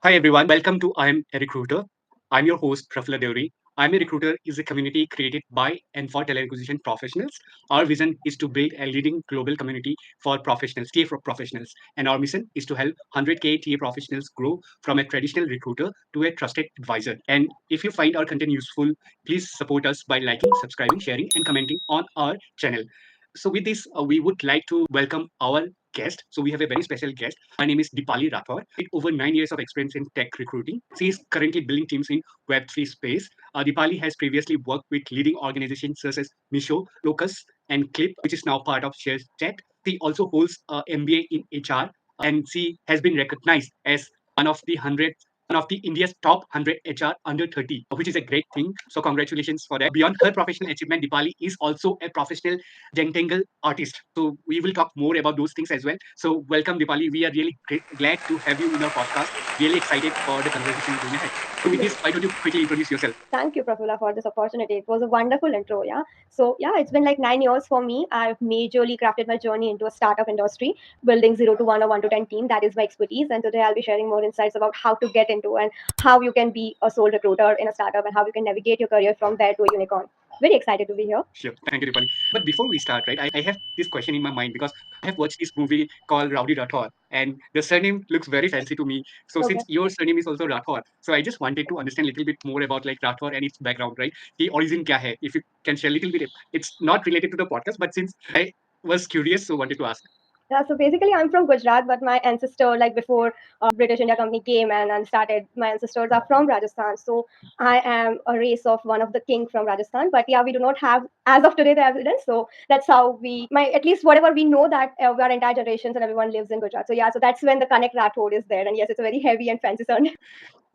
Hi everyone, welcome to I Am a Recruiter. I'm your host, Prafula Deori. I'm a Recruiter is a community created by and for talent acquisition professionals. Our vision is to build a leading global community for professionals, TA professionals. And our mission is to help 100K TA professionals grow from a traditional recruiter to a trusted advisor. And if you find our content useful, please support us by liking, subscribing, sharing, and commenting on our channel. So with this, we would like to welcome our guest. So we have a very special guest. Her name is Dipali Rathod. With over 9 years of experience in tech recruiting, she is currently building teams in Web3 space. Dipali has previously worked with leading organizations such as Meesho, Locus, and Clip, which is now part of ShareChat. She also holds an MBA in HR, and she has been recognized as one of the 100 one of the India's top 100 HR under 30, which is a great thing. So congratulations for that. Beyond her professional achievement, Dipali is also a professional Zentangle artist. So we will talk more about those things as well. So welcome, Dipali. We are really glad to have you in our podcast. Really excited for the conversation going ahead. So with this, why don't you quickly introduce yourself? Thank you, Prafula, for this opportunity. It was a wonderful intro. Yeah. So, yeah, it's been like 9 years for me. I've majorly crafted my journey into a startup industry, building 0 to 1 or 1 to 10 team. That is my expertise. And today I'll be sharing more insights about how to get into and how you can be a sole recruiter in a startup and how you can navigate your career from there to a unicorn. Very excited to be here. Sure. Thank you, Dipali. But before we start, right, I have this question in my mind because I have watched this movie called Rowdy Rathod, and the surname looks very fancy to me. So Okay. since your surname is also Rathod, so I just wanted to understand a little bit more about like Rathod and its background, right? The origin kya hai? If you can share a little bit, it's not related to the podcast, but since I was curious, so wanted to ask. Yeah, so basically, I'm from Gujarat, but my ancestor, like before British India Company came and started, my ancestors are from Rajasthan. So I am a race of one of the king from Rajasthan. But yeah, we do not have, as of today, the evidence. So that's how at least whatever we know that our entire generations and everyone lives in Gujarat. So yeah, so that's when the connect Rathod is there. And yes, it's a very heavy and fancy surname.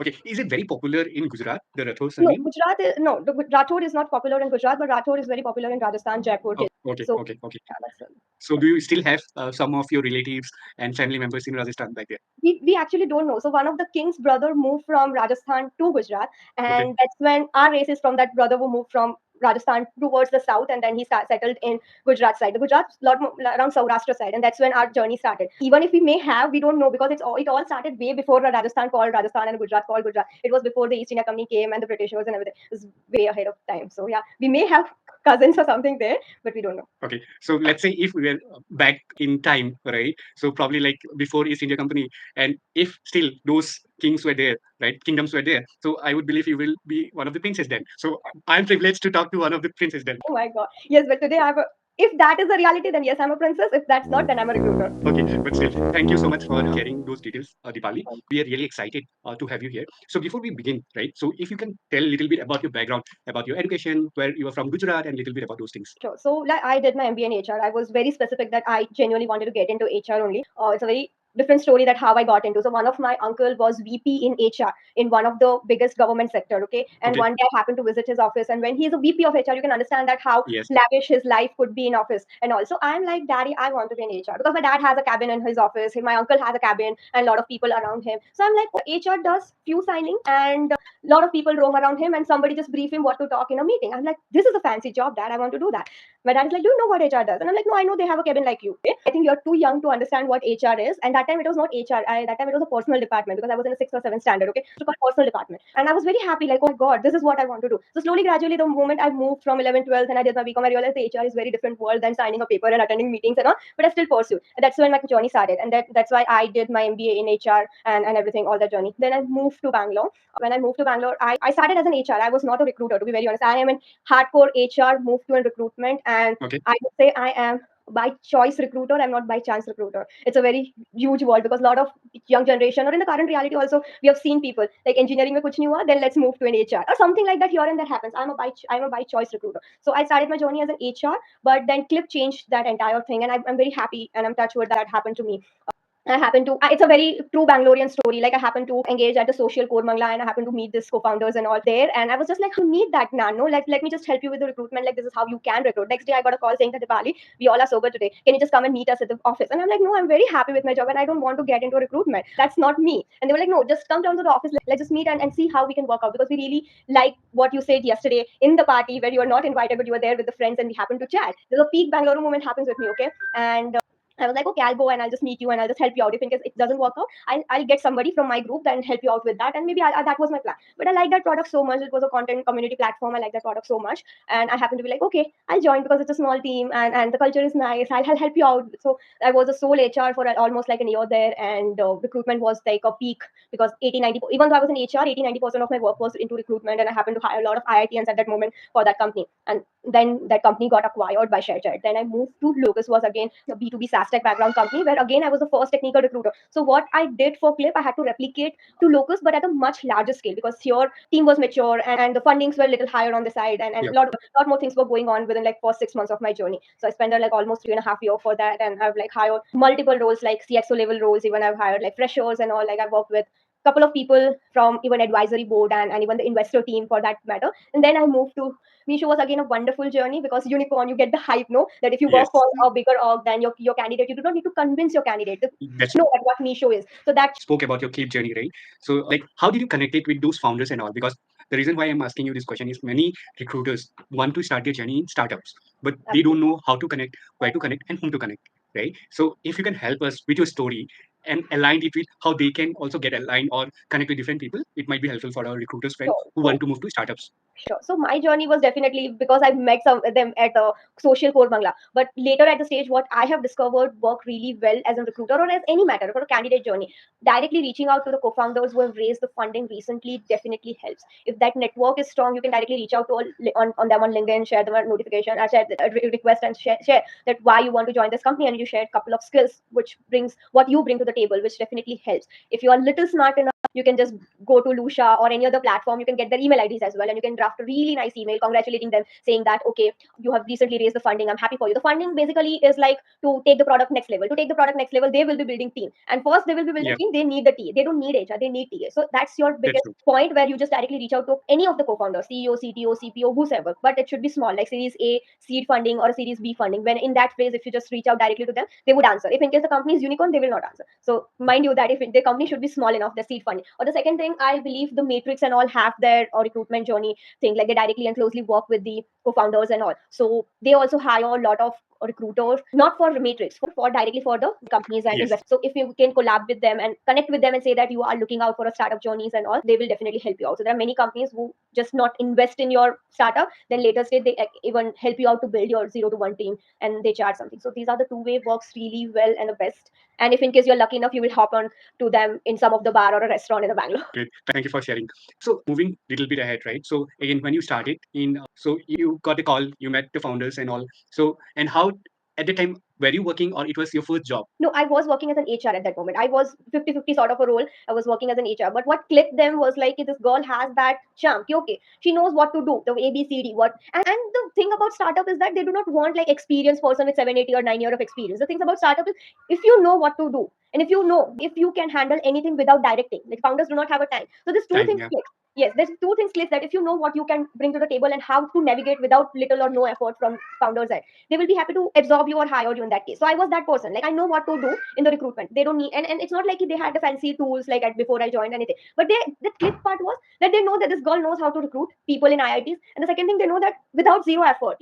Okay, is it very popular in Gujarat, the Rathod No, surname? no, the Rathod is not popular in Gujarat, but Rathod is very popular in Rajasthan, Jaipur. Oh, okay, So okay, okay. yeah, that's it. So do you still have some of your relatives and family members in Rajasthan back there? We actually don't know. So one of the king's brother moved from Rajasthan to Gujarat, Okay. and that's when our race is from that brother who moved from Rajasthan towards the south, and then he settled in Gujarat side. The Gujarat lot more around Saurashtra side, and that's when our journey started. Even if we may have, we don't know because it all started way before Rajasthan called Rajasthan and Gujarat called Gujarat. It was before the East India Company came and the Britishers and everything. It was way ahead of time. So yeah, we may have cousins or something there, but we don't know. Okay, so let's say if we were back in time, right? So probably like before East India Company, and if still those kings were there, right? Kingdoms were there. So I would believe you will be one of the princes then. So I'm privileged to talk to one of the princes then. Oh my god. Yes, but today if that is the reality, then yes, I'm a princess. If that's not, then I'm a recruiter. Okay, but still, thank you so much for sharing those details, Dipali. We are really excited to have you here. So before we begin, right? So if you can tell a little bit about your background, about your education, where you are from Gujarat, and a little bit about those things. Sure. So, like, I did my MBA in HR. I was very specific that I genuinely wanted to get into HR only. It's a very different story that how I got into. So, one of my uncle was VP in HR in one of the biggest government sector. Okay, and Okay. one day I happened to visit his office, and when he's a VP of HR, you can understand that how Yes. lavish his life could be in office. And also, I'm like, Daddy, I want to be in HR because my dad has a cabin in his office. My uncle has a cabin, and a lot of people around him. So I'm like, HR does few signing and a lot of people roam around him and somebody just brief him what to talk in a meeting. I'm like, this is a fancy job, Dad. I want to do that. My dad is like, do you know what HR does? And I'm like, no, I know they have a cabin like you. I think you're too young to understand what HR is. And that time it was not HR. That time it was a personal department because I was in a sixth or seventh standard. Okay, so called personal department. And I was very happy, like, oh my God, this is what I want to do. So slowly, gradually, the moment I moved from 11th, 12th, and I did my BCom, I realized the HR is very different world than signing a paper and attending meetings and all. But I still pursued. And that's when my journey started. And that's why I did my MBA in HR and everything, all that journey. Then I moved to Bangalore. When I moved to Bangalore, I started as an HR. I was not a recruiter, to be very honest. I am in hardcore HR, moved to a recruitment, and Okay. I would say I am by choice recruiter. I'm not by chance recruiter. It's a very huge world because a lot of young generation or in the current reality also we have seen people like engineering mein kuch nahi hua, then let's move to an HR or something like that here and that happens. I'm a by choice recruiter. So I started my journey as an HR, but then Clip changed that entire thing, and I'm very happy and I'm touched with that happened to me. I happened to, it's a very true Bangalorean story. Like, I happened to engage at the social core Mangla and I happened to meet this co-founders and all there. And I was just like, how meet that nano? Let me just help you with the recruitment. Like, this is how you can recruit. Next day, I got a call saying that, Dipali, we all are sober today. Can you just come and meet us at the office? And I'm like, no, I'm very happy with my job and I don't want to get into recruitment. That's not me. And they were like, no, just come down to the office. Let's just meet and see how we can work out because we really like what you said yesterday in the party where you were not invited, but you were there with the friends and we happened to chat. There's a peak Bangalore moment happens with me, okay? And I was like, okay, I'll go and I'll just meet you and I'll just help you out. If in case it doesn't work out, I'll get somebody from my group and help you out with that. And maybe that was my plan. But I like that product so much. It was a content community platform. I like that product so much. And I happened to be like, okay, I'll join because it's a small team and the culture is nice. I'll help you out. So I was a sole HR for almost like a year there. And recruitment was like a peak because 80, 90, even though I was in HR, 80, 90% of my work was into recruitment. And I happened to hire a lot of IITians at that moment for that company. And then that company got acquired by ShareChat. Then I moved to Locus, was again a B2B SaaS tech background company, where again I was the first technical recruiter. So what I did for Clip, I had to replicate to Locus, but at a much larger scale because here team was mature and the fundings were a little higher on the side, and Yep. lot more things were going on within like first 6 months of my journey. So I spent like almost 3.5 years for that, and I've like hired multiple roles like CXO level roles. Even I've hired like freshers and all. Like I've worked with couple of people from even advisory board and even the investor team for that matter. And then I moved to Meesho. Was again a wonderful journey because unicorn, you get the hype, no? That if you Yes. work for a bigger org than your candidate, you do not need to convince your candidate to That's know at what Meesho is. So that spoke about your Clip journey, right? So, like, how did you connect it with those founders and all? Because the reason why I'm asking you this question is many recruiters want to start their journey in startups, but they don't know how to connect, where to connect, and whom to connect, right? So, if you can help us with your story and align it with how they can also get aligned or connect with different people, it might be helpful for our recruiters friends sure, who sure. want to move to startups. Sure. So my journey was definitely because I met some of them at social core Bangla. But later at the stage, what I have discovered work really well as a recruiter or as any matter for a candidate journey. Directly reaching out to the co-founders who have raised the funding recently definitely helps. If that network is strong, you can directly reach out to on them on LinkedIn, share them a notification, share the request, and share that why you want to join this company, and you share a couple of skills which brings what you bring to the table, which definitely helps. If you are little smart enough, you can just go to Lusha or any other platform. You can get their email IDs as well, and you can draft a really nice email congratulating them, saying that okay, you have recently raised the funding. I'm happy for you. The funding basically is like to take the product next level. To take the product next level, they will be building team, and first they will be building Yeah, team. They need the TA. They don't need HR. They need TA. So that's your that's biggest true. point where you just directly reach out to any of the co-founders, CEO, CTO, CPO, whosoever. But it should be small, like Series A seed funding or a Series B funding. When in that phase, if you just reach out directly to them, they would answer. If in case the company is unicorn, they will not answer. So mind you that if the company should be small enough, the seed funding. Or the second thing, I believe the Matrix and all have their recruitment journey thing, like they directly and closely work with the co-founders and all. So they also hire a lot of recruiters, not for Matrix, for directly for the companies and Yes. investors. So if you can collab with them and connect with them and say that you are looking out for a startup journeys and all, they will definitely help you out. So there are many companies who just not invest in your startup, then later stage they even help you out to build your 0 to 1 team and they charge something. So these are the two-way works really well and the best. And if in case you're lucky enough, you will hop on to them in some of the bar or a restaurant in the Bangalore. Great. Thank you for sharing. So moving a little bit ahead, right? So again, when you started in, so you got a call, you met the founders and all. So and how at the time were you working or it was your first job? No, I was working as an HR at that moment. I was 50-50 sort of a role. I was working as an HR. But what clicked them was like, this girl has that charm. Okay, she knows what to do, the ABCD. What and the thing about startup is that they do not want like experienced person with 7, 8 year, 9 year of experience. The things about startup is if you know what to do and if you know if you can handle anything without directing. Like founders do not have a time. So these two Time, things yeah. click. Yes, there's two things click that if you know what you can bring to the table and how to navigate without little or no effort from founders' side, they will be happy to absorb you or hire you in that case. So I was that person. Like I know what to do in the recruitment. They don't need and it's not like they had the fancy tools like before I joined anything. But the click part was that they know that this girl knows how to recruit people in IITs. And the second thing, they know that without zero effort,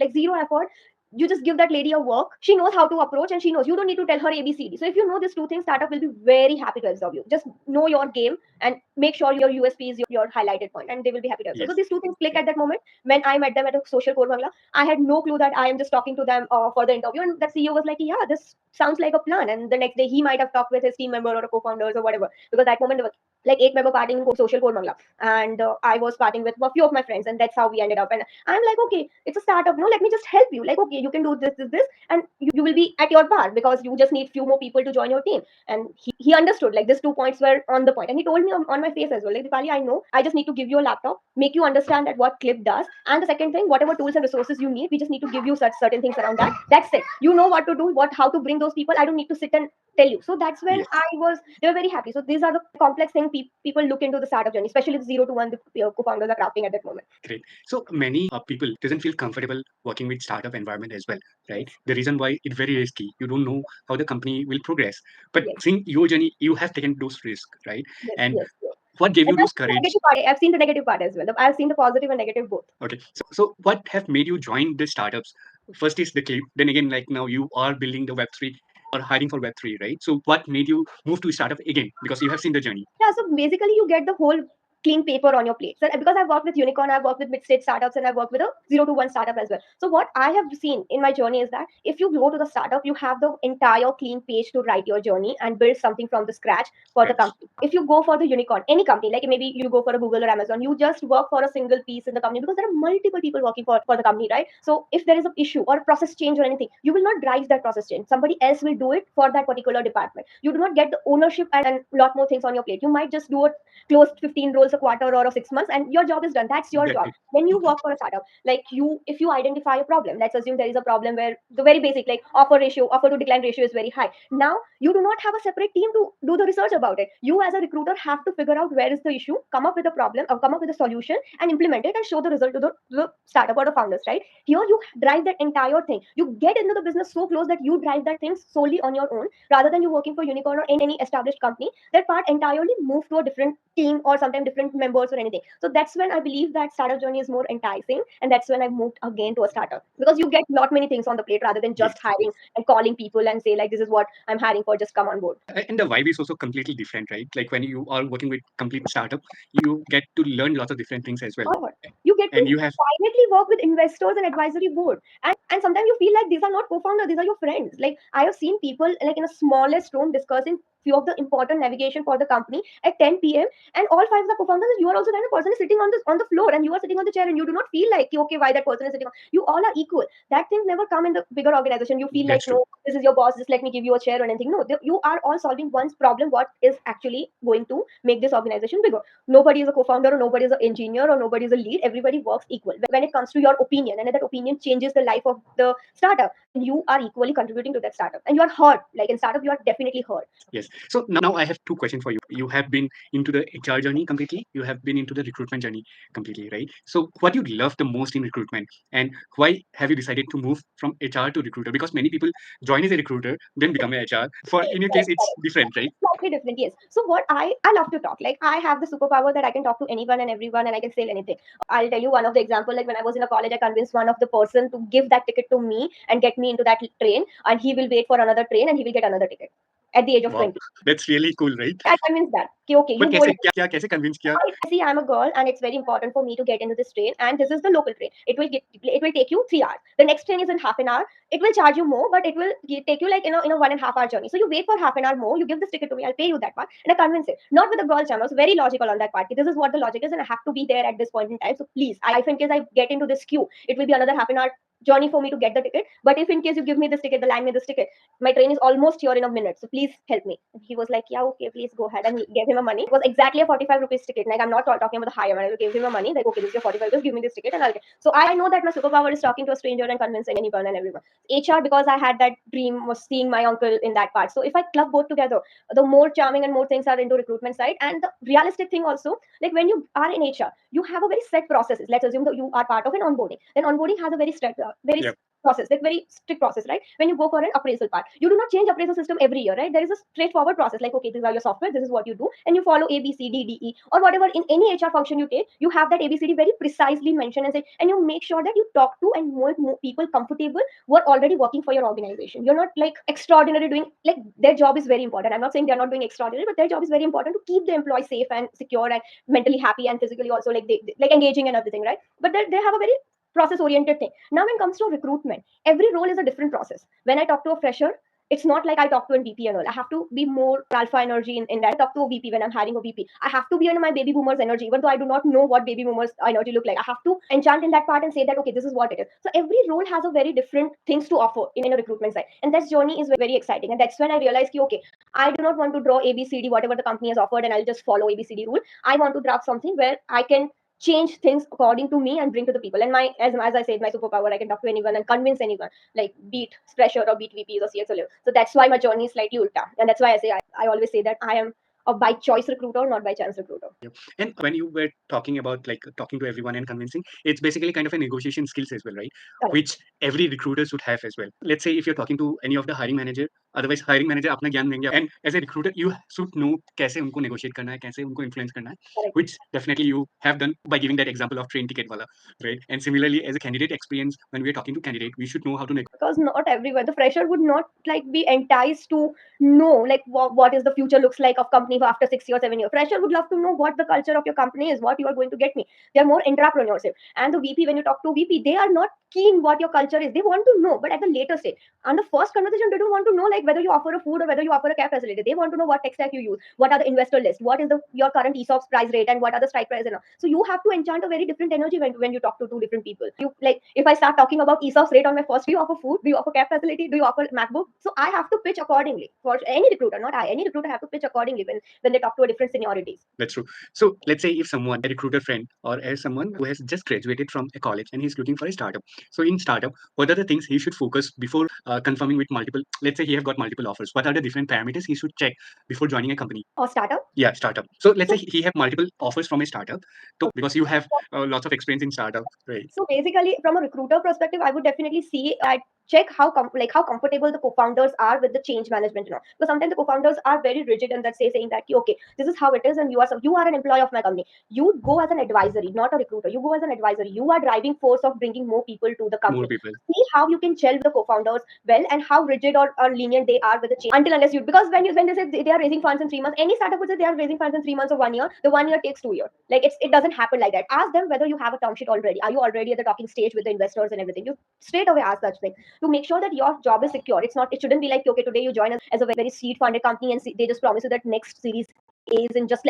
you just give that lady a work. She knows how to approach and she knows you don't need to tell her ABCD. So if you know these two things, startup will be very happy to absorb you. Just know your game and make sure your USP is your highlighted point, and they will be happy to absorb. Yes. So these two things click at that moment when I met them at a social core Bangla. I had no clue that I am just talking to them for the interview. And that CEO was like, yeah, this sounds like a plan. And the next day he might have talked with his team member or a co-founders or whatever. Because that moment there was like 8 member partying in social core Bangla. And I was partying with a few of my friends. And that's how we ended up. And I'm like, okay, it's a startup. No, let me just help you. Like, okay, you can do this. And you will be at your bar because you just need few more people to join your team. And he understood like these 2 points were on the point. And he told me on my face as well, like, Dipali, I know I just need to give you a laptop, make you understand that what Clip does. And the second thing, whatever tools and resources you need, we just need to give you such certain things around that. That's it. You know what to do, how to bring those people. I don't need to sit and tell you. So that's when Yes. they were very happy. So these are the complex things people look into the startup journey, especially the 0 to 1 the co-founders are crafting at that moment. Great. So many people doesn't feel comfortable working with startup environment as well, right? Yes. The reason why it's very risky. You don't know how the company will progress. But Yes. seeing your journey, you have taken those risks, right? Yes. And Yes. Yes. what gave you And that's those the courage? negative part. I've seen the negative part as well. I've seen the positive and negative both. Okay. So what have made you join the startups? First is the clip. Then again, like now you are building the Web3. hiring for Web3, right? So what made you move to startup again? Because you have seen the journey. Yeah, so basically you get the whole clean paper on your plate. So because I've worked with unicorn, I've worked with mid-stage startups, and I've worked with a 0 to 1 startup as well. So what I have seen in my journey is that if you go to the startup, you have the entire clean page to write your journey and build something from the scratch for the Right. company. If you go for the unicorn, any company, like maybe you go for a Google or Amazon, you just work for a single piece in the company because there are multiple people working for the company, right? So if there is an issue or a process change or anything, you will not drive that process change. Somebody else will do it for that particular department. You do not get the ownership and a lot more things on your plate. You might just do it close 15 roles a quarter or a 6 months and your job is done. That's your That's job. it. When you work for a startup, like you, if you identify a problem, let's assume there is a problem where the very basic like offer to decline ratio is very high. Now you do not have a separate team to do the research about it. You as a recruiter have to figure out where is the issue, come up with a problem or come up with a solution and implement it and show the result to the startup or the founders, right? Here you drive that entire thing. You get into the business so close that you drive that thing solely on your own rather than you working for unicorn or any established company. That part entirely moved to a different team or sometimes different members or anything. So that's when I believe that startup journey is more enticing, and that's when I moved again to a startup because you get lot many things on the plate rather than Yes. just hiring and calling people and say like this is what I'm hiring for, just come on board. And the vibe is also completely different, right? Like when you are working with complete startup, you get to learn lots of different things as well. Or what? You get And to you have directly work with investors and advisory board. And sometimes you feel like these are not co-founders, these are your friends. Like I have seen people like in a smallest room discussing few of the important navigation for the company at 10 p.m. and all five of the co-founders, you are also there. The person is sitting on the floor and you are sitting on the chair and you do not feel like okay, why that person is sitting on. You all are equal. That things never come in the bigger organization. You feel like that's true. no, this is your boss, just let me give you a chair or anything. No, you are all solving one's problem, what is actually going to make this organization bigger. Nobody is a co-founder or nobody is an engineer or nobody is a lead. Everybody works equal when it comes to your opinion, and that opinion changes the life of the startup. You are equally contributing to that startup and you are heard. Like in startup you are definitely heard. Yes. So now I have two questions for you. You have been into the HR journey completely. You have been into the recruitment journey completely, right? So what you love the most in recruitment, and why have you decided to move from HR to recruiter? Because many people join as a recruiter, then become a HR. For in your case, Correct, it's correct. different, right? Slightly different, yes. So what I love to talk. Like I have the superpower that I can talk to anyone and everyone and I can sell anything. I'll tell you one of the example. Like when I was in a college, I convinced one of the person to give that ticket to me and get me into that train, and he will wait for another train and he will get another ticket at the age of Wow, 20. that's really cool, right? I convinced that. Okay, But you go. कैसे convince किया? I see I'm a girl and it's very important for me to get into this train, and this is the local train. It will take you 3 hours. The next train is in half an hour. It will charge you more, but it will take you like in a 1.5 hour journey. So you wait for half an hour more, you give this ticket to me, I'll pay you that part. And I convince it. Not with the girl channel. I was very logical on that part. This is what the logic is, and I have to be there at this point in time. So please, if in case I get into this queue, it will be another half an hour journey for me to get the ticket. But if in case you give me this ticket, the land me this ticket, my train is almost here in a minute. So please help me. And he was like, yeah, okay, please go ahead, and gave him a money. It was exactly a 45 rupees ticket. Like I'm not talking about the higher amount. I gave him a money. Like, okay, this is your 45 rupees, give me this ticket and I'll get. So I know that my superpower is talking to a stranger and convincing anyone and everyone. HR, because I had that dream, was seeing my uncle in that part. So if I club both together, the more charming and more things are into recruitment side. And the realistic thing also, like when you are in HR, you have a very set processes. Let's assume that you are part of an onboarding. Then onboarding has a very strict, very Yep. process, like very strict process, right? When you go for an appraisal part, you do not change appraisal system every year, right? There is a straightforward process, like okay, these are your software, this is what you do, and you follow A B C D D E or whatever. In any HR function you take, you have that ABCD very precisely mentioned and say, and you make sure that you talk to and more people comfortable who are already working for your organization. You're not like extraordinary doing, like their job is very important. I'm not saying they're not doing extraordinary, but their job is very important to keep the employee safe and secure and mentally happy and physically also like like engaging and everything, right? But they have a very process oriented thing. Now when it comes to recruitment, every role is a different process. When I talk to a fresher, it's not like I talk to a VP and all. I have to be more alpha energy in that. I talk to a VP when I'm hiring a VP. I have to be in my baby boomers energy, even though I do not know what baby boomers energy look like. I have to enchant in that part and say that okay, this is what it is. So every role has a very different things to offer in a recruitment side, and that journey is very exciting. And that's when I realized, okay, I do not want to draw ABCD whatever the company has offered, and I'll just follow ABCD rule. I want to draft something where I can change things according to me and bring to the people. And my as I said, my superpower, I can talk to anyone and convince anyone, like beat pressure or beat VPs or CXO level. So that's why my journey is slightly ulta. And that's why I always say that I am a by choice recruiter, not by chance recruiter. And when you were talking about like talking to everyone and convincing, it's basically kind of a negotiation skills as well, right? Correct. Which every recruiter should have as well. Let's say if you're talking to any of the hiring manager, otherwise hiring manager अपना ज्ञान देंगे, and as a recruiter you should know कैसे उनको negotiate करना है, कैसे उनको influence करना है, Correct. which definitely you have done by giving that example of train ticket wala, right? And similarly as a candidate experience, when we are talking to candidate, we should know how to Because not everywhere the fresher would not like be enticed to know like what is the future looks like of company for after 6 years 7 years. Fresher would love to know what the culture of your company is, what you are going to get me. They are more entrepreneurship. And the VP, when you talk to VP, they are not keen what your culture is. They want to know, but at the later stage, on the first conversation they don't want to know like whether you offer a food or whether you offer a care facility. They want to know what tech stack you use, what are the investor list, what is the your current ESOPs price rate, and what are the strike price and all. So you have to enchant a very different energy when you talk to two different people. You like if I start talking about ESOPs rate on my first, do you offer food, do you offer care facility, do you offer MacBook? So I have to pitch accordingly. For any recruiter, not I, any recruiter have to pitch accordingly when they talk to a different seniorities. That's true. So let's say if someone, a recruiter friend, or as someone who has just graduated from a college and he's looking for a startup. So in startup, what are the things he should focus before confirming with multiple? Let's say he have got multiple offers. What are the different parameters he should check before joining a company? Or startup. Yeah, startup. So let's So say he have multiple offers from a startup. So because you have lots of experience in startup, right? So basically, from a recruiter perspective, I would definitely see that check how how comfortable the co-founders are with the change management. You know, because sometimes the co-founders are very rigid and that say saying that okay, this is how it is, and you are an employee of my company. You go as an advisory, not a recruiter. You go as an advisory. You are driving force of bringing more people to the More company. people. See how you can gel with the co-founders well and how rigid or lenient they are with the change. Until unless you, because when they say they are raising funds in 3 months, any startup would say they are raising funds in 3 months or 1 year. The 1 year takes 2 years. Like it doesn't happen like that. Ask them whether you have a term sheet already. Are you already at the talking stage with the investors and everything? You straight away ask such thing to make sure that your job is secure. It's not. It shouldn't be like okay, today you join as a very seed funded company and they just promise you that next series is in just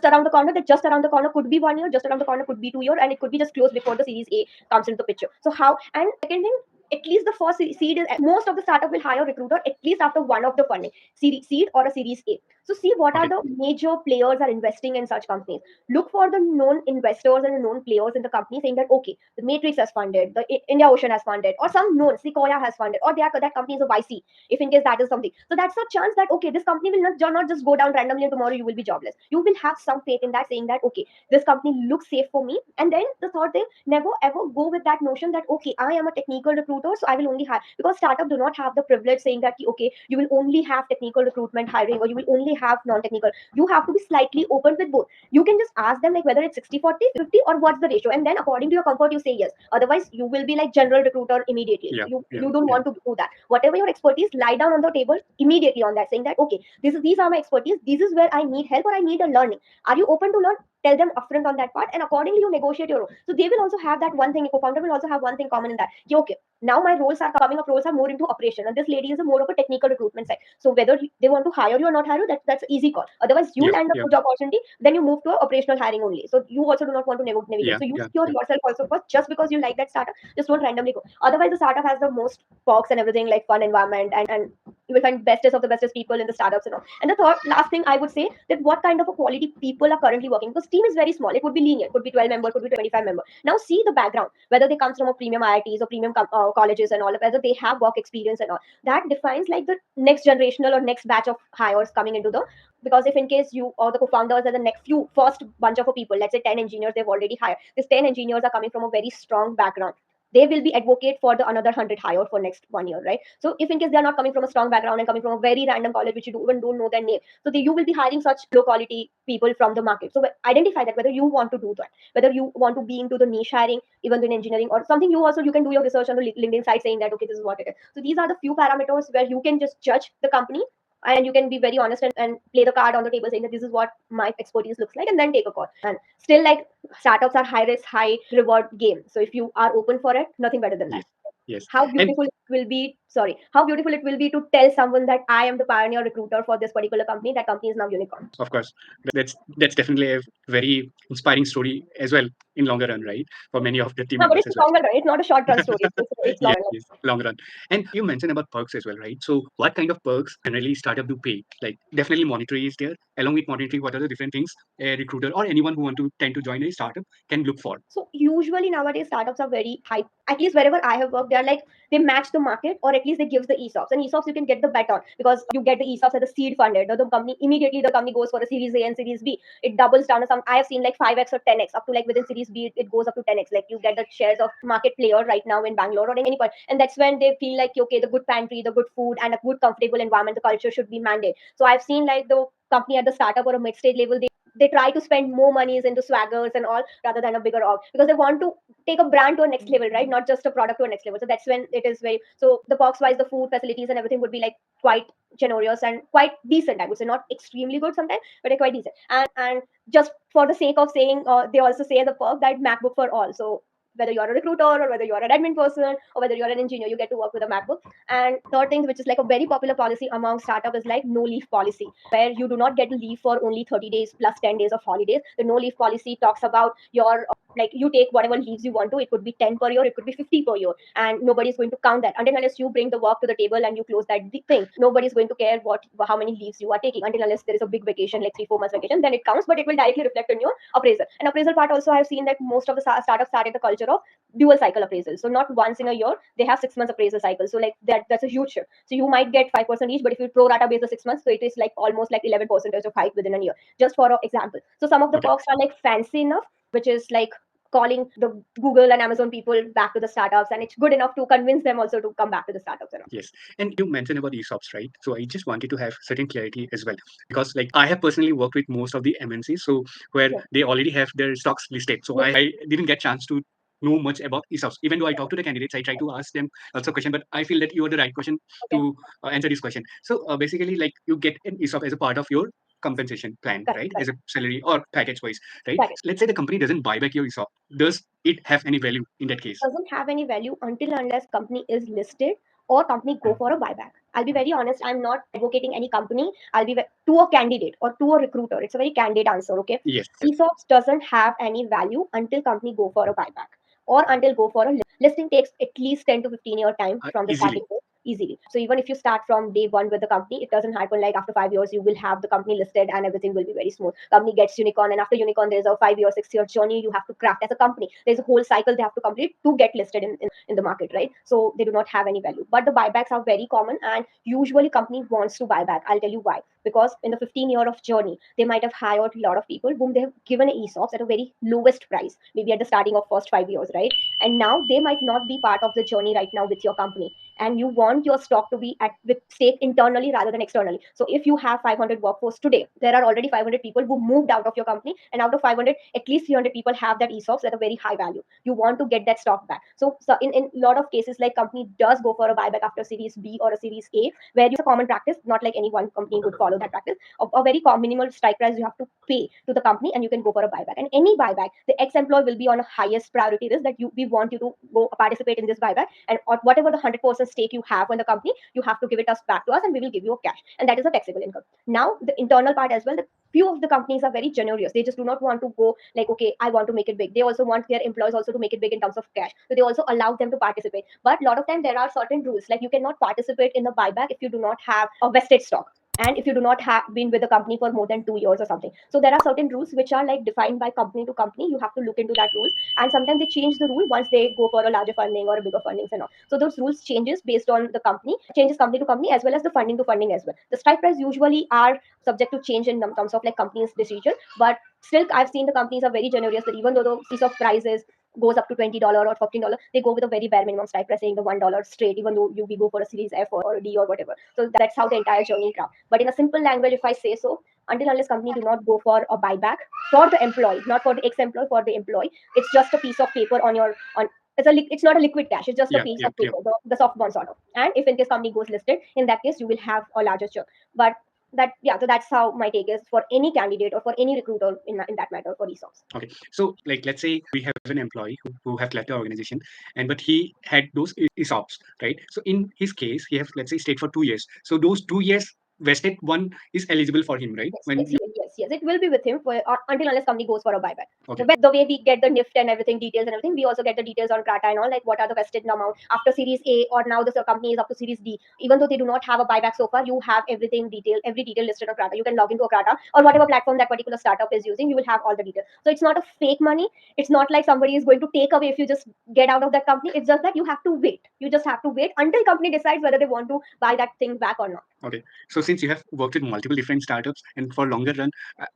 around the corner. That just around the corner could be 1 year, just around the corner could be 2 years, and it could be just closed before the series A comes into the picture. So how? And second thing, at least the first seed is most of the startup will hire a recruiter at least after one of the funding seed or a series A. So see what are Okay. the major players are investing in such companies. Look for the known investors and the known players in the company saying that okay, the Matrix has funded, the India Ocean has funded, or some known Sequoia has funded, or that company is a YC. If in case that is something, so that's a chance that okay, this company will not just go down randomly and tomorrow you will be jobless. You will have some faith in that, saying that okay, this company looks safe for me. And then the third thing, never ever go with that notion that okay, I am a technical recruiter, so I will only hire, because startup do not have the privilege saying that okay, you will only have technical recruitment hiring or you will only have non-technical. You have to be slightly open with both. You can just ask them like whether it's 60-40, 50, or what's the ratio, and then according to your comfort you say yes. Otherwise you will be like general recruiter immediately. Yeah. You don't want to do that. Whatever your expertise, lie down on the table immediately on that, saying that okay, these are my expertise, this is where I need help or I need a learning. Are you open to learn? Tell them upfront on that part, and accordingly you negotiate your role. So they will also have that one thing. A co-founder will also have one thing common in that. Okay, now my roles are coming up. Roles are more into operation, and this lady is a more of a technical recruitment side. So whether they want to hire you or not hire you, that's an easy call. Otherwise, you Yeah. land a Yeah. good opportunity, then you move to operational hiring only. So you also do not want to navigate. Yeah. So you Yeah. secure yourself also first. Just because you like that startup, just don't randomly go. Otherwise, the startup has the most perks and everything, like fun environment, and you will find bestest of the bestest people in the startups and all. And the third last thing I would say, that what kind of a quality people are currently working, because team is very small. It could be linear, could be 12 member, could be 25 member. Now see the background, whether they come from a premium IITs or premium colleges and all, whether they have work experience and all. That defines like the next generational or next batch of hires coming into the, because if in case you or the co-founders are the next few first bunch of people, let's say 10 engineers they've already hired, these 10 engineers are coming from a very strong background, they will be advocate for the another 100 hire for next 1 year, right? So if in case they are not coming from a strong background and coming from a very random college which even don't know their name, so you will be hiring such low quality people from the market. So identify that whether you want to do that, whether you want to be into the niche hiring, even in engineering or something. You can do your research on the LinkedIn site saying that okay, this is what it is. So these are the few parameters where you can just judge the company, and you can be very honest and play the card on the table saying that this is what my expertise looks like, and then take a call. And still, like, startups are high risk high reward game, so if you are open for it, nothing better than that. Yes. Yes. How And beautiful it will be, sorry, how beautiful it will be to tell someone that I am the pioneer recruiter for this particular company, that company is now unicorn. of course, that's definitely a very inspiring story as well in longer run, right? For many of the team No, but members it's as a longer run, it's not a short run story, it's Yes, long run. yes, long run. And you mentioned about perks as well, right? So what kind of perks generally startup do pay? Like definitely monetary is there. Along with monetary, what are the different things a recruiter or anyone who want to tend to join a startup can look for? So usually nowadays startups are very high. At least wherever I have worked, they are like they match the market, or at least they give the ESOPs. And ESOPs you can get the bet on, because you get the ESOPs as a seed funded. The company immediately, the company goes for a Series A and Series B. It doubles down to some. I have seen like 5x or 10x up to, like within Series B, it goes up to 10x. Like you get the shares of market player right now in Bangalore or any point, and that's when they feel like, okay, the good pantry, the good food, and a good comfortable environment, the culture should be mandated. So I've seen like the company at the startup or a mid stage level, they try to spend more monies into swaggers and all rather than a bigger org, because they want to take a brand to a next level, right? Not just a product to a next level. So that's when it is very, so the box wise, the food facilities and everything would be like quite generous and quite decent. I would say not extremely good sometimes, but they're quite decent. And just for the sake of saying, they also say the perk that MacBook for all. So whether you're a recruiter or whether you're an admin person or whether you're an engineer, you get to work with a MacBook. And third thing, which is like a very popular policy among startup, is like no leave policy, where you do not get to leave for only 30 days plus 10 days of holidays. The no leave policy talks about your, like you take whatever leaves you want to. It could be 10 per year, it could be 50 per year, and nobody's going to count that until unless you bring the work to the table and you close that thing. Nobody's going to care how many leaves you are taking until unless there is a big vacation, like 3-4 months vacation, then it counts, but it will directly reflect on your appraisal. And appraisal part also, I've seen that most of the startups started the culture of dual cycle appraisal. So not once in a year, they have 6 months appraisal cycle. So like that's a huge shift. So you might get 5% each, but if you pro rata base the 6 months, so it is like almost like 11% of hike within a year, just for example. So some of the perks are like fancy enough, which is like calling the Google and Amazon people back to the startups, and it's good enough to convince them also to come back to the startups. Yes. And you mentioned about ESOPs, right? So I just wanted to have certain clarity as well, because like I have personally worked with most of the MNCs, so where they already have their stocks listed. So I didn't get chance to know much about ESOPs. Even though I talk to the candidates, I try to ask them also a question, but I feel that you are the right question to answer this question. So basically, like you get an ESOP as a part of your compensation plan, right? As a salary or package wise, right? Let's say the company doesn't buy back your ESOP. Does it have any value in that case? Doesn't have any value until unless company is listed or company go for a buyback. I'll be very honest, I'm not advocating any company. I'll be to a candidate or to a recruiter. It's a very candid answer, okay? Yes. ESOPs doesn't have any value until company go for a buyback or until go for a listing. Takes at least 10 to 15 year time from the Easily. starting point. Easily. So even if you start from day one with the company, it doesn't happen like after 5 years you will have the company listed and everything will be very smooth. Company gets unicorn, and after unicorn there's a 5 year, 6 year journey you have to craft as a company. There's a whole cycle they have to complete to get listed in the market, right? So they do not have any value. But the buybacks are very common, and usually company wants to buy back. I'll tell you why. Because in the 15-year of journey, they might have hired a lot of people whom they have given ESOPs at a very lowest price, maybe at the starting of first 5 years, right? And now they might not be part of the journey right now with your company, and you want your stock to be at with stake internally rather than externally. So if you have 500 workforce today, there are already 500 people who moved out of your company, and out of 500, at least 300 people have that ESOPs at a very high value. You want to get that stock back. So in a lot of cases, like company does go for a buyback after Series B or a Series A, where it's a common practice. Not like any one company would follow that practice. A very minimal strike price you have to pay to the company, and you can go for a buyback. And any buyback, the ex-employee will be on a highest priority list, that we want you to go participate in this buyback, and whatever the 100% stake you have in the company, you have to give it us back to us, and we will give you a cash, and that is a taxable income. Now the internal part as well, the few of the companies are very generous. They just do not want to go like, okay, I want to make it big. They also want their employees also to make it big in terms of cash, so they also allow them to participate. But a lot of time there are certain rules, like you cannot participate in the buyback if you do not have a vested stock, and if you do not have been with the company for more than 2 years or something. So there are certain rules which are like defined by company to company. You have to look into that rules, and sometimes they change the rule once they go for a larger funding or a bigger fundings and all. So those rules changes based on the company, changes company to company, as well as the funding to funding as well. The strike price usually are subject to change in terms of like company's decision, but still I've seen the companies are very generous, that even though the piece of prices goes up to $20 or $15, they go with a very bare minimum strike price, saying the $1 straight, even though we go for a Series F or a D or whatever. So that's how the entire journey comes. But in a simple language, if I say so, until unless company do not go for a buyback for the employee, not for the ex-employee, for the employee, it's just a piece of paper on your on. It's not a liquid cash. It's just a piece of paper, the soft bond sort of. And if in case company goes listed, in that case you will have a larger chunk. But so that's how my take is for any candidate or for any recruiter in that matter for ESOPs. Okay, so like let's say we have an employee who have left the organization, and but he had those ESOPs, right? So in his case, he have let's say stayed for 2 years. So those 2 years vested one is eligible for him, right? Yes, When yes, yes, Yes, it will be with him until unless company goes for a buyback. Okay. The way we get the NIFT and everything, details and everything, we also get the details on Krata and all, like what are the vested amount after Series A, or now the company is up to Series D. Even though they do not have a buyback so far, you have everything detailed, every detail listed on Krata. You can log into a Krata or whatever platform that particular startup is using. You will have all the details. So it's not a fake money. It's not like somebody is going to take away if you just get out of that company. It's just that you have to wait. You just have to wait until company decides whether they want to buy that thing back or not. Okay. So since you have worked with multiple different startups and for longer run,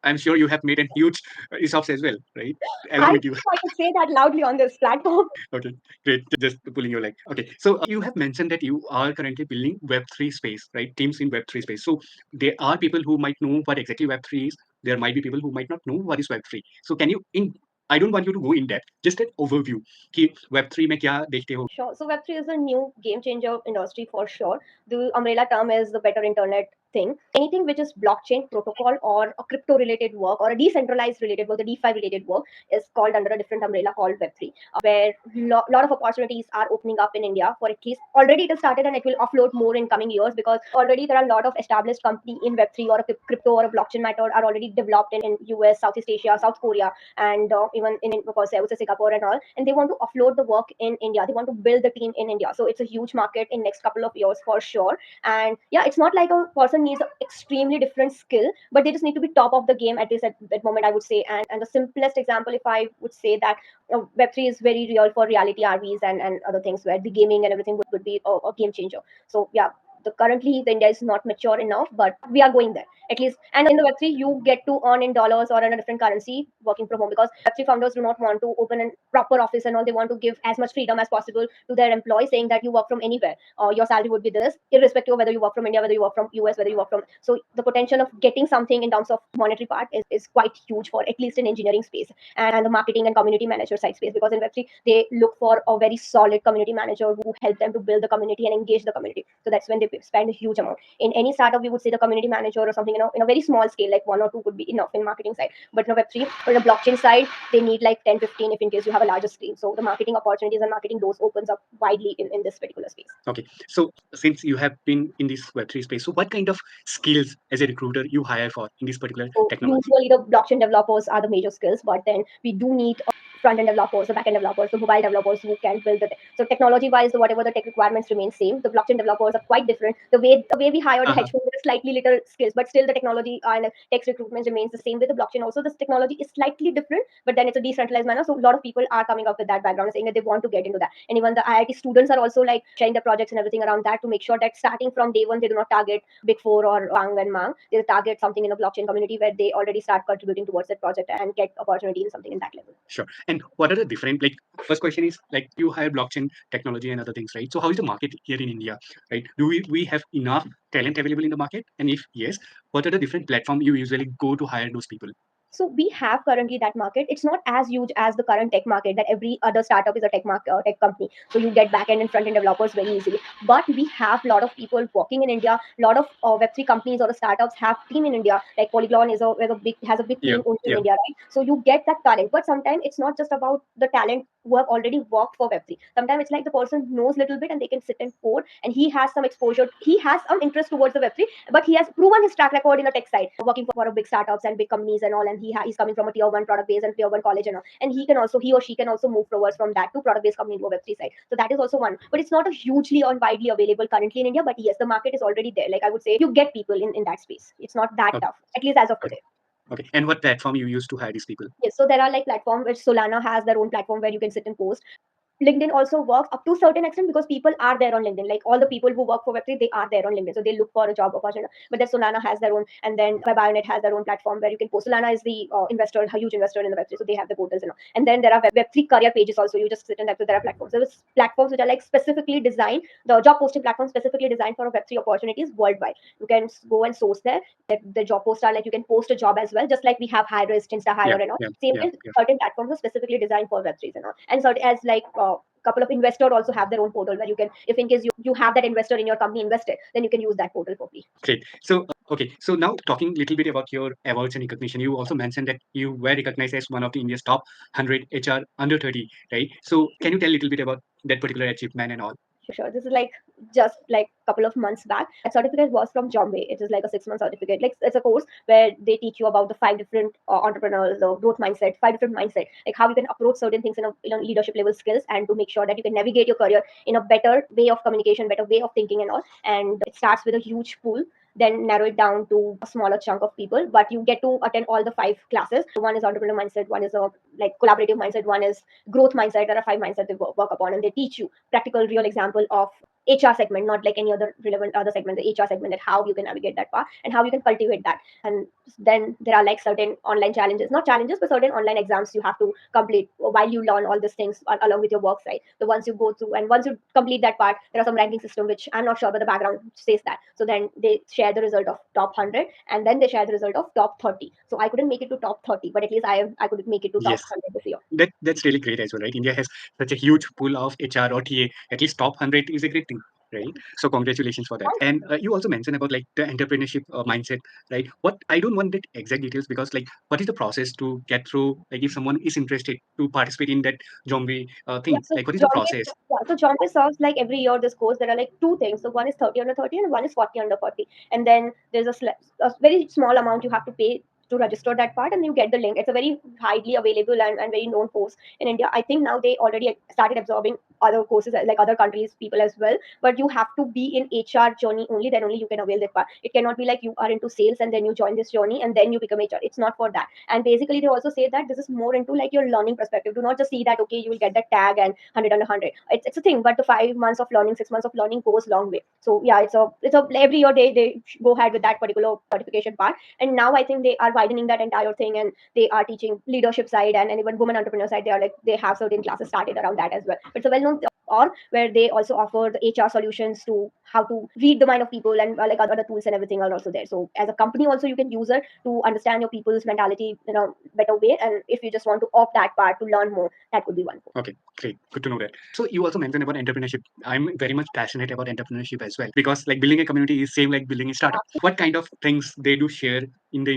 I'm sure you have made a huge ESOPs as well, right? Along I with you. I could say that loudly on this platform. Okay, great. Just pulling your leg. Okay, so you have mentioned that you are currently building Web3 space, right? Teams in Web3 space. So there are people who might know what exactly Web3 is. There might be people who might not know what is Web3. So can you in I don't want you to go in depth, just an overview कि Web3 में क्या देखते हो? Sure. So Web3 is a new game changer industry for sure. The umbrella term is the better internet thing. Anything which is blockchain protocol or a crypto related work or a decentralized related work, the DeFi related work is called under a different umbrella called Web3, where lot of opportunities are opening up in India. For at least already it has started and it will offload more in coming years, because already there are a lot of established company in Web3 or a crypto or a blockchain matter are already developed in US, Southeast Asia, South Korea, and even in of course I would say Singapore and all, and they want to offload the work in India. They want to build the team in India. So it's a huge market in next couple of years for sure. And yeah, it's not like a person needs an extremely different skill, but they just need to be top of the game at this at that moment, I would say. And the simplest example, if I would say that Web3 is very real for reality RVs and other things where the gaming and everything would be a game changer. So yeah, currently the India is not mature enough, but we are going there at least. And in the Web3, you get to earn in dollars or in a different currency working from home, because Web3 founders do not want to open a proper office and all. They want to give as much freedom as possible to their employees, saying that you work from anywhere. Your salary would be this, irrespective of whether you work from India, whether you work from US, whether you work from. So the potential of getting something in terms of monetary part is quite huge for at least in engineering space and the marketing and community manager side space, because in Web3 they look for a very solid community manager who help them to build the community and engage the community. So that's when they spend a huge amount. In any startup, we would say the community manager or something, in a very small scale, like 1 or 2 would be enough in marketing side. But in a Web3 or in a blockchain side, they need like 10, 15 if in case you have a larger screen. So the marketing opportunities and marketing doors opens up widely in this particular space. Okay, so since you have been in this Web3 space, so what kind of skills as a recruiter you hire for in this particular So technology? usually the blockchain developers are the major skills, but then we do need front-end developers, the back-end developers, the mobile developers who can build the tech. So technology-wise, whatever the tech requirements remain same. The blockchain developers are quite different. The way we hire the Uh-huh. hedge fund with slightly little skills, but still the technology and tech recruitment remains the same with the blockchain. Also, this technology is slightly different, but then it's a decentralized manner. So a lot of people are coming up with that background, saying that they want to get into that. And even the IIT students are also like sharing their projects and everything around that to make sure that starting from day one, they do not target Big Four or Bang and Mang. They target something in a blockchain community where they already start contributing towards that project and get opportunity in something in that level. Sure. And what are the different, like, first question is, like, you hire blockchain technology and other things, right? So how is the market here in India, right? Do we have enough talent available in the market? And if yes, what are the different platform you usually go to hire those people? So we have currently that market. It's not as huge as the current tech market that every other startup is a tech company. So you get back end and front end developers very easily. But we have a lot of people working in India. A lot of Web3 companies or the startups have team in India. Like Polyglon has a big Yeah, team only in yeah. India, right? So you get that talent. But sometimes it's not just about the talent who have already worked for Web3. Sometimes it's like the person knows little bit and they can sit and code, and he has some exposure. He has some interest towards the Web3, but he has proven his track record in the tech side, working for a big startups and big companies and all. And he's coming from a tier 1 product base and tier 1 college and all. And he or she can also move towards from that to product based company to a Web3 side. So that is also one. But it's not a hugely or widely available currently in India. But yes, the market is already there. Like I would say, you get people in that space. It's not that Okay. tough, at least as of Okay. today. Okay. And what platform you use to hire these people? Yes, so there are like platforms which Solana has their own platform where you can sit and post. LinkedIn also works up to a certain extent because people are there on LinkedIn. Like all the people who work for Web3, they are there on LinkedIn. So they look for a job opportunity. But then Solana has their own, and then Bionet has their own platform where you can post. Solana is the investor, a huge investor in the Web3. So they have the portals and all. And then there are Web3 career pages also. You just sit in that. So there are platforms. There is platforms which are like specifically designed, the job posting platform specifically designed for Web3 opportunities worldwide. You can go and source there. That the job posts are like you can post a job as well, just like we have Hirist, Insta Yeah, Hire and all. yeah, Same yeah, way, yeah. certain platforms are specifically designed for Web3s and all. And so as like couple of investors also have their own portal where you can, if in case you have that investor in your company invested, then you can use that portal for free. Great. So, okay. So now talking a little bit about your awards and recognition, you also mentioned that you were recognized as one of the India's top 100 HR under 30, right? So can you tell a little bit about that particular achievement and all? Sure. This is like just like a couple of months back. That certificate was from Jombay. It is like a 6 month certificate. Like it's a course where they teach you about the five different entrepreneurs, the growth mindset, five different mindset, like how you can approach certain things in a leadership level skills, and to make sure that you can navigate your career in a better way of communication, better way of thinking and all. And it starts with a huge pool, then narrow it down to a smaller chunk of people, but you get to attend all the five classes. One is entrepreneur mindset, one is a like collaborative mindset, one is growth mindset. There are five mindsets they work upon, and they teach you practical real example of HR segment, not like any other relevant other segment, the HR segment, and how you can navigate that path and how you can cultivate that. And then there are like certain online challenges, not challenges, but certain online exams you have to complete while you learn all these things along with your work site. The ones you go through, and once you complete that part, there are some ranking system which I'm not sure, but the background says that. So then they share the result of top 100, and then they share the result of top 30. So I couldn't make it to top 30, but at least I could make it to top Yes, 100 this year. that's really great as well, right? India has such a huge pool of HR or TA. At least top 100 is a great thing, right? So congratulations for that. And you also mentioned about like the entrepreneurship mindset, right? What I don't want that exact details, because like what is the process to get through? Like if someone is interested to participate in that zombie Yeah, thing, so like what is the Jompay, process? yeah, so Jompay serves like every year this course. There are like two things. So one is 30 under 30 and one is 40 under 40. And then there's a very small amount you have to pay to register that part, and you get the link. It's a very widely available and very known course in India. I think now they already started absorbing other courses like other countries people as well, but you have to be in HR journey only, then only you can avail that part. It cannot be like you are into sales and then you join this journey and then you become HR. It's not for that. And basically they also say that this is more into like your learning perspective. Do not just see that okay you will get that tag and 100 under 100. It's a thing, but the 5 months of learning, 6 months of learning goes long way. So yeah, it's a every year they go ahead with that particular certification part. And now I think they are widening that entire thing, and they are teaching leadership side, and even women entrepreneur side. They are like they have certain classes started around that as well. But it's a well-known or where they also offer the HR solutions to how to read the mind of people, and like other tools and everything are also there. So as a company also you can use it to understand your people's mentality in a better way. And if you just want to opt that part to learn more, that could be one. Okay, great. Good to know that. So you also mentioned about entrepreneurship. I'm very much passionate about entrepreneurship as well, because like building a community is same like building a startup. What kind of things they do share in the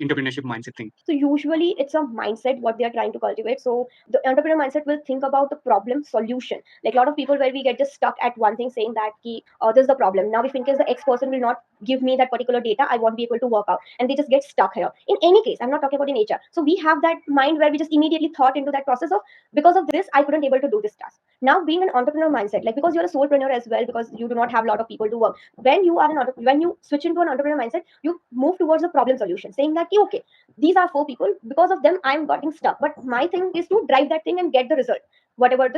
entrepreneurship mindset thing? So usually it's a mindset what they are trying to cultivate. So the entrepreneur mindset will think about the problem solution. Like a lot of people where we get just stuck at one thing, saying that this is the problem. Now if in case the X person will not give me that particular data, I won't be able to work out, and they just get stuck here. In any case, I'm not talking about in HR. So we have that mind where we just immediately thought into that process of because of this I couldn't able to do this task. Now being an entrepreneur mindset, like because you're a solopreneur as well, because you do not have a lot of people to work. When you are when you switch into an entrepreneur mindset, you move towards the problem solution, saying that okay, these are four people, because of them I'm getting stuck, but my thing is to drive that thing and get the result, whatever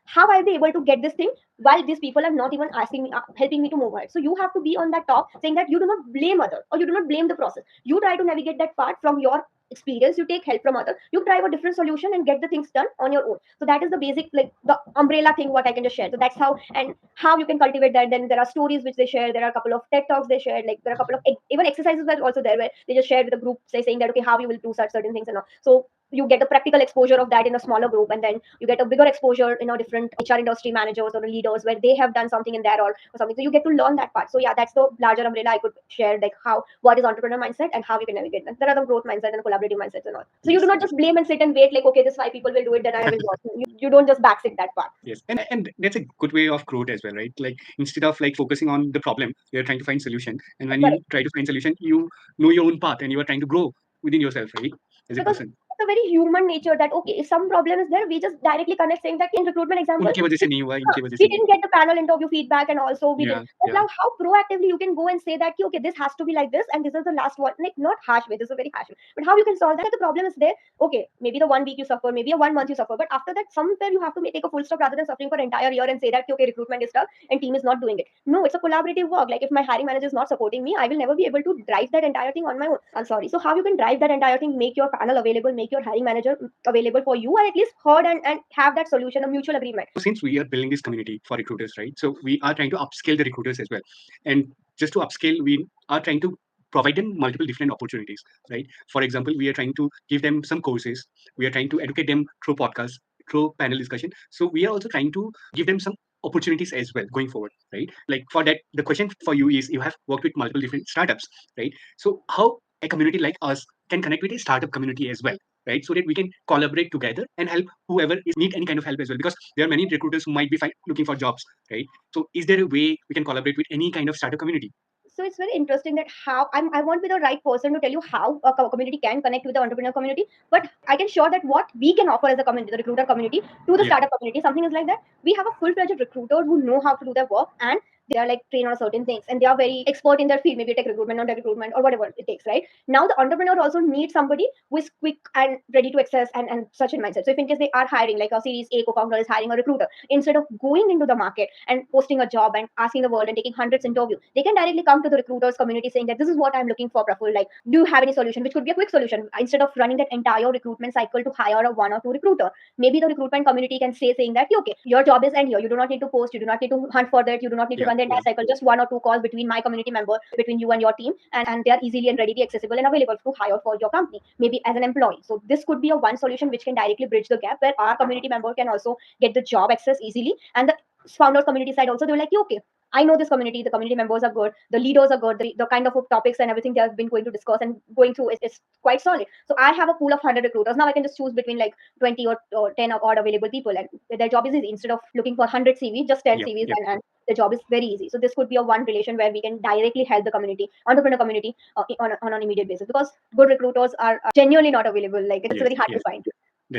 how I'll be able to get this thing while these people are not even asking me helping me to move ahead. So you have to be on that top, saying that you do not blame other, or you do not blame the process. You try to navigate that part from your experience, you take help from others, you drive a different solution and get the things done on your own. So that is the basic, like the umbrella thing what I can just share. So that's how, and how you can cultivate that. Then there are stories which they share, there are a couple of TED talks they shared, like there are a couple of even exercises were also there where they just shared with the group, saying that okay how you will do such certain things and all. So you get the practical exposure of that in a smaller group, and then you get a bigger exposure in a different HR industry managers or leaders where they have done something in there, or something. So you get to learn that part. So yeah, that's the larger umbrella I could share, like how what is entrepreneur mindset and how you can navigate that. There are the growth mindset and collaborative mindsets and all. So you do Yes, not yes. just blame and sit and wait like okay, this five people will do it, then I will watch. You don't just backseat that part. Yes, and that's a good way of growth as well, right? Like instead of like focusing on the problem, you're trying to find solution, and when you Correct. try to find solution, you know your own path, and you are trying to grow within yourself, right? As a Because person. it's a very human nature that okay, if some problem is there, we just directly connect, saying that in recruitment example, उनकी वजह से नहीं हुआ, इनकी वजह we से नहीं didn't get the panel interview feedback, and also we did. Yeah, But yeah. now, how proactively you can go and say that okay, this has to be like this, and this is the last one. Like not harsh way, this is a very harsh way. But how you can solve that? The problem is there. Okay, maybe the 1 week you suffer, maybe a 1 month you suffer, but after that, somewhere you have to take a full stop rather than suffering for an entire year and say that okay, recruitment is tough and team is not doing it. No, it's a collaborative work. Like if my hiring manager is not supporting me, I will never be able to drive that entire thing on my own. I'm sorry. So how you can drive that entire thing, make your panel available, make your hiring manager available for you, or at least heard and have that solution, a mutual agreement. Since we are building this community for recruiters, right? So we are trying to upscale the recruiters as well. And just to upscale, we are trying to provide them multiple different opportunities, right? For example, we are trying to give them some courses. We are trying to educate them through podcasts, through panel discussion. So we are also trying to give them some opportunities as well going forward, right? Like for that, the question for you is you have worked with multiple different startups, right? So how a community like us can connect with a startup community as well? right? So that we can collaborate together and help whoever is need any kind of help as well. Because there are many recruiters who might be looking for jobs, right? So is there a way we can collaborate with any kind of startup community? So it's very interesting that how I won't be the right person to tell you how a community can connect with the entrepreneur community, but I can share that what we can offer as a community, the recruiter community, to the Yeah. startup community, something is like that. We have a full-fledged recruiter who know how to do their work, and they are like trained on certain things and they are very expert in their field, maybe tech recruitment or tech recruitment or whatever it takes, right? Now the entrepreneur also needs somebody who is quick and ready to access and such a mindset. So if in case they are hiring, like a series A co-founder is hiring a recruiter, instead of going into the market and posting a job and asking the world and taking hundreds interview, they can directly come to the recruiters community saying that this is what I'm looking for, Praful. Like, do you have any solution? Which could be a quick solution instead of running that entire recruitment cycle to hire a one or two recruiter. Maybe the recruitment community can say saying that okay, your job is end here. You do not need to post. You do not need to hunt for that. You do not need to run the entire cycle. Just one or two calls between my community member, between you and your team, and they are easily and readily accessible and available to hire for your company, maybe as an employee. So this could be a one solution which can directly bridge the gap where our community member can also get the job access easily, and the founders community side also they're like okay, I know this community, the community members are good, the leaders are good, the kind of topics and everything they have been going to discuss and going through is quite solid. So I have a pool of 100 recruiters. Now I can just choose between like 20 or 10 odd available people, and their job is easy. Instead of looking for 100 CVs, just 10 CVs, and the job is very easy. So this could be a one relation where we can directly help the community, entrepreneur community, on an immediate basis, because good recruiters are genuinely not available. Like it's very hard to find.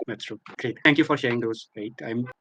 That's true. Great. Thank you for sharing those. Right.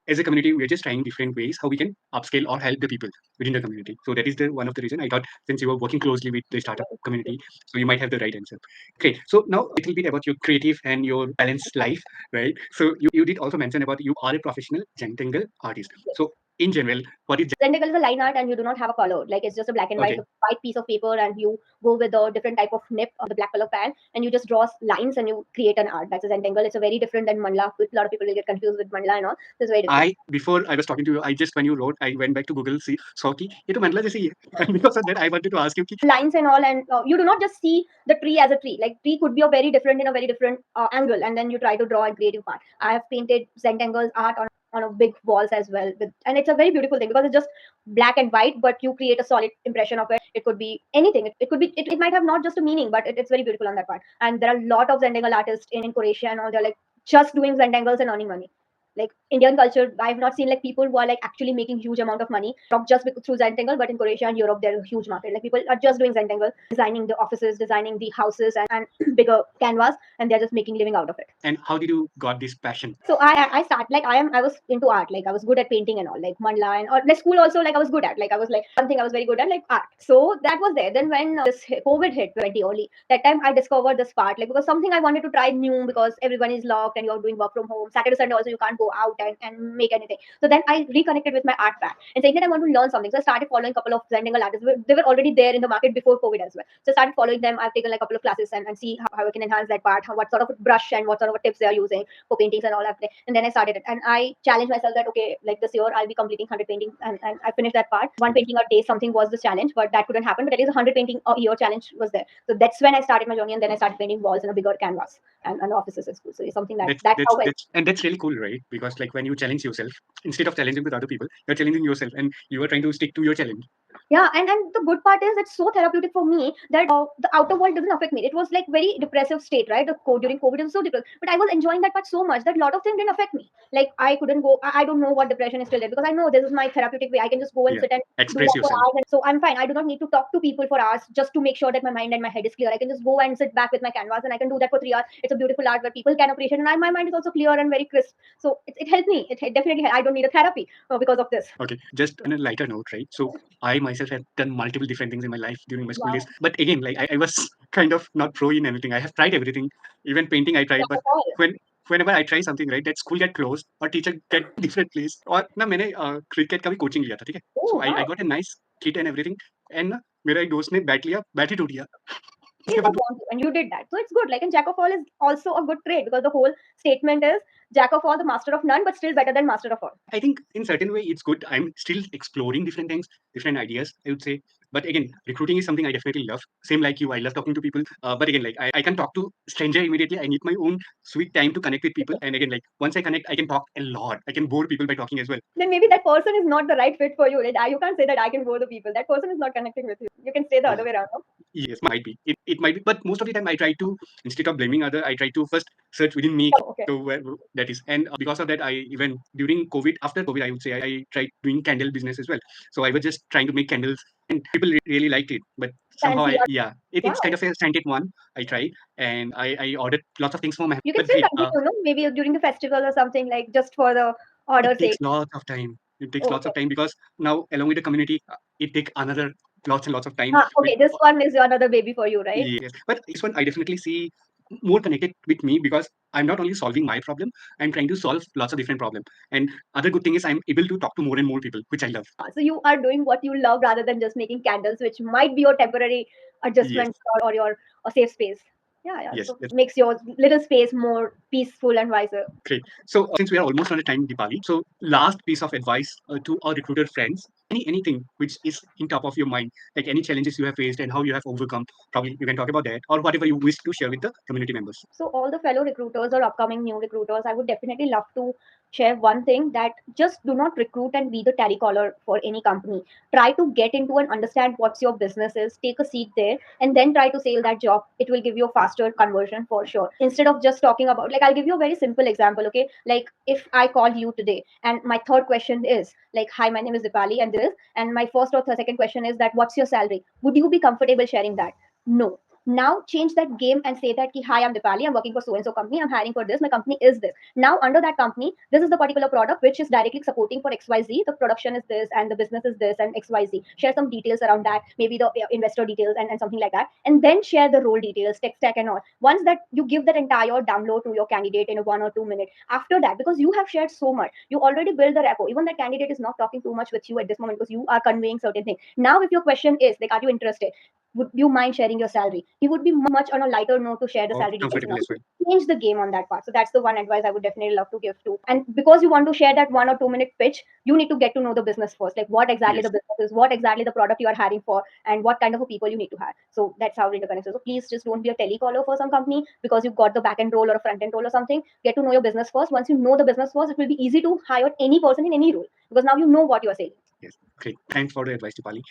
As a community, we're just trying different ways how we can upscale or help the people within the community. So that is the one of the reason I thought since you were working closely with the startup community, so you might have the right answer. Okay. So now a little bit about your creative and your balanced life, right? So you did also mention about you are a professional Zentangle artist. So in general, what is Zentangle is a line art and you do not have a color. Like it's just a black and white, white piece of paper, and you go with a different type of nib on the black color pen, and you just draw lines and you create an art. That's a Zentangle. It's a very different than Mandala. A lot of people will get confused with Mandala and all. It's very different. Before I was talking to you, I just when you wrote, I went back to Google, see, saw कि ये तो मंडला जैसे ही है. And because of that, I wanted to ask you कि lines and all, and you do not just see the tree as a tree. Like tree could be a very different in a very different angle, and then you try to draw a creative part. I have painted Zentangle's art on a big walls as well, and it's a very beautiful thing because it's just black and white, but you create a solid impression of it. It could be anything. It could be it might have not just a meaning, but it's very beautiful on that part. And there are a lot of Zentangle artists in Croatia and all. They're like just doing Zentangles and earning money. Like Indian culture, I've not seen like people who are like actually making huge amount of money, not just through Zentangle, but in Croatia and Europe, there's a huge market. Like people are just doing Zentangle, designing the offices, designing the houses, and bigger canvas, and they're just making living out of it. And how did you got this passion? So I start like I was into art. Like I was good at painting and all, like mandala and or like school also. Like I was good at, like I was like one thing I was very good at, like art. So that was there. Then when this COVID hit 20 early, that time I discovered this part, like because something I wanted to try new, because everyone is locked and you're doing work from home. Saturday Sunday also you can't go out and make anything. So then I reconnected with my art fan and saying that I want to learn something. So I started following a couple of Zentangle artists. They were already there in the market before COVID as well. So I started following them. I've taken like a couple of classes and see how I can enhance that part, what sort of brush and what sort of tips they are using for paintings and all that. And then I started it, and I challenged myself that okay, like this year I'll be completing 100 paintings, and I finished that part. One painting a day, something was the challenge, but that couldn't happen. But at least 100 painting a year challenge was there. So that's when I started my journey, and then I started painting walls in a bigger canvas and offices at school. So it's something that's really cool, right? Because like when you challenge yourself instead of challenging with other people, you're challenging yourself, and you are trying to stick to your challenge. Yeah, and the good part is it's so therapeutic for me that the outer world doesn't affect me. It was like very depressive state, right? The code during COVID was so depressed, but I was enjoying that part so much that a lot of things didn't affect me. Like I couldn't go. I don't know what depression is still there, because I know this is my therapeutic way. I can just go and sit and do Express that for yourself. hours, and so I'm fine. I do not need to talk to people for hours just to make sure that my mind and my head is clear. I can just go and sit back with my canvas, and I can do that for 3 hours. It's a beautiful art where people can appreciate, and my mind is also clear and very crisp. So it helped me. It definitely helped. I don't need a therapy because of this. Okay, just on a lighter note, right? So I myself have done multiple different things in my life during my school days. But again, like I was kind of not pro in anything. I have tried everything, even painting I tried. But whenever I try something, right, that school get closed or teacher get different place. और ना मैंने cricket का भी coaching लिया था, ठीक है? So I got a nice kit and everything. And ना मेरा एक दोस्त ने बैट लिया, बैट ही टूट गया. And you did that, so it's good. Like, and jack of all is also a good trait, because the whole statement is jack of all, the master of none, but still better than master of all. I think in certain way it's good. I'm still exploring different things, different ideas, I would say. But again, recruiting is something I definitely love. Same like you, I love talking to people. But again, like I can talk to stranger immediately. I need my own sweet time to connect with people. And again, like once I connect, I can talk a lot. I can bore people by talking as well. Then maybe that person is not the right fit for you. Right? You can't say that I can bore the people. That person is not connecting with you. You can say the other way around. No? Yes, might be. It might be, but most of the time I try to, instead of blaming other, I try to first search within me Oh, okay. to where that is. And because of that, I even during COVID, after COVID, I would say I tried doing candle business as well. So I was just trying to make candles, and people really liked it. But somehow, Fancy. yeah, it's kind Wow. of a scented one. I tried, and I ordered lots of things for my. You can But still great. continue, no? Maybe during the festival or something, like just for the It order takes sake. lots of time. It takes Oh, lots okay. of time because now along with the community, it takes another lots and lots of time. With Okay, this one is another baby for you, right? yes, but this one I definitely see more connected with me because I'm not only solving my problem, I'm trying to solve lots of different problems. And other good thing is I'm able to talk to more and more people, which I love. So you are doing what you love rather than just making candles, which might be your temporary Yes, adjustment or your a safe space. Yeah, yeah. yes, So that's makes your little space more peaceful and wiser. great. So since we are almost on the time, Dipali, so last piece of advice to our recruiter friends, anything which is in top of your mind, like any challenges you have faced and how you have overcome, probably you can talk about that or whatever you wish to share with the community members. So all the fellow recruiters or upcoming new recruiters, I would definitely love to share one thing, that just do not recruit and be the telecaller for any company. Try to get into and understand what's your business is, take a seat there, and then try to sell that job. It will give you a faster conversion for sure. Instead of just talking about, like, I'll give you a very simple example, okay? Like if I call you today and my third question is like, hi, my name is Dipali and this, and my first or second question is that what's your salary? Would you be comfortable sharing that? No. Now change that game and say that, ki, hi, I'm Dipali, I'm working for so and so company, I'm hiring for this, my company is this. Now under that company, this is the particular product which is directly supporting for XYZ. The production is this and the business is this and XYZ. Share some details around that, maybe the investor details and something like that. And then share the role details, tech stack and all. Once that you give that entire download to your candidate in a 1 or 2 minute, after that, because you have shared so much, you already build the rapport. Even that candidate is not talking too much with you at this moment because you are conveying certain things. Now if your question is like, are you interested? Would you mind sharing your salary? He would be much on a lighter note to share the Or salary details. Now comfortable as well. change the game on that part. So that's the one advice I would definitely love to give to. And because you want to share that 1 or 2 minute pitch, you need to get to know the business first, like what exactly Yes. the business is, what exactly the product you are hiring for, and what kind of a people you need to hire. So that's how it interconnects. So please just don't be a telecaller for some company because you got the back end role or a front end role or something. Get to know your business first. Once you know the business first, it will be easy to hire any person in any role because now you know what you are saying. Yes. Great. Thanks for the advice, Dipali.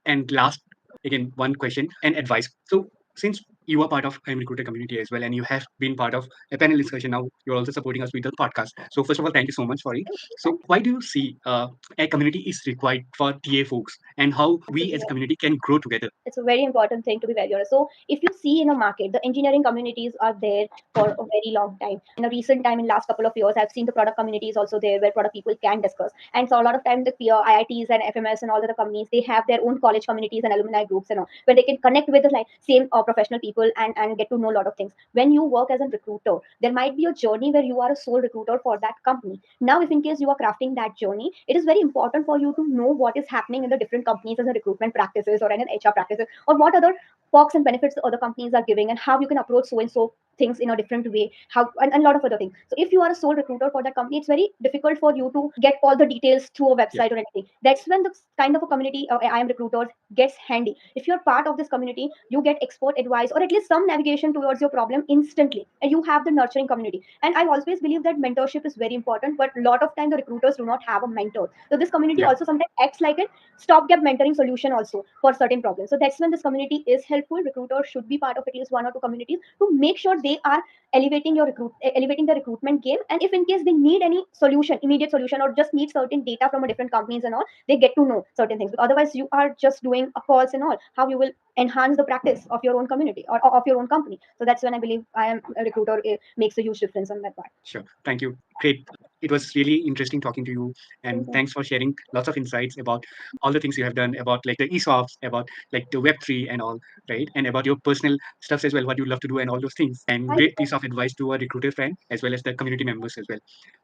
And last, again, one question and advice. So, since you are part of I'm Recruiter community as well, and you have been part of a panel discussion, now you're also supporting us with the podcast. So, first of all, thank you so much for it. So, why do you see a community is required for TA folks, and how we as a community can grow together? It's a very important thing to be very honest. So if you see in a market, the engineering communities are there for a very long time. In a recent time, in last couple of years, I've seen the product communities also there where product people can discuss. And so a lot of time the peer IITs and FMS and all the other companies, they have their own college communities and alumni groups and all, where they can connect with the like same professional people and get to know a lot of things. When you work as a recruiter, there might be a journey where you are a sole recruiter for that company. Now, if in case you are crafting that journey, it is very important for you to know what is happening in the different companies as a recruitment practices or in an HR practices, or what other perks and benefits the other companies are giving, and how you can approach so and so things in a different way, how and a lot of other things. So if you are a sole recruiter for that company, it's very difficult for you to get all the details through a Yeah. website or anything. That's when the kind of a community I am recruiters gets handy. If you're part of this community, you get expert advice or at least some navigation towards your problem instantly, and you have the nurturing community. And I always believe that mentorship is very important, but a lot of time the recruiters do not have a mentor. So this community Yeah. also sometimes acts like a stopgap mentoring solution also for certain problems. So that's when this community is helpful. Recruiters should be part of at least 1 or 2 communities to make sure they are elevating the recruitment game. And if in case they need any solution, immediate solution, or just need certain data from a different companies and all, they get to know certain things. Otherwise, you are just doing a calls and all. How you will enhance the practice of your own community or of your own company? So that's when I believe I am a recruiter. It makes a huge difference on that part. Sure. Thank you. Great. It was really interesting talking to you, and Thank you. thanks for sharing lots of insights about all the things you have done about like the ESOPs, about like the Web3 and all, right? And about your personal stuffs as well, what you love to do and all those things. And Thank great you. piece of advice to our recruiter friend as well as the community members as well.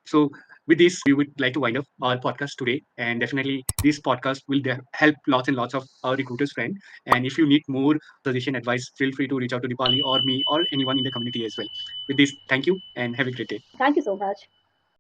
So with this, we would like to wind up our podcast today, and definitely this podcast will help lots and lots of our recruiters friend. And if you need more suggestion advice, feel free to reach out to Dipali or me or anyone in the community as well. With this, thank you and have a great day. Thank you so much.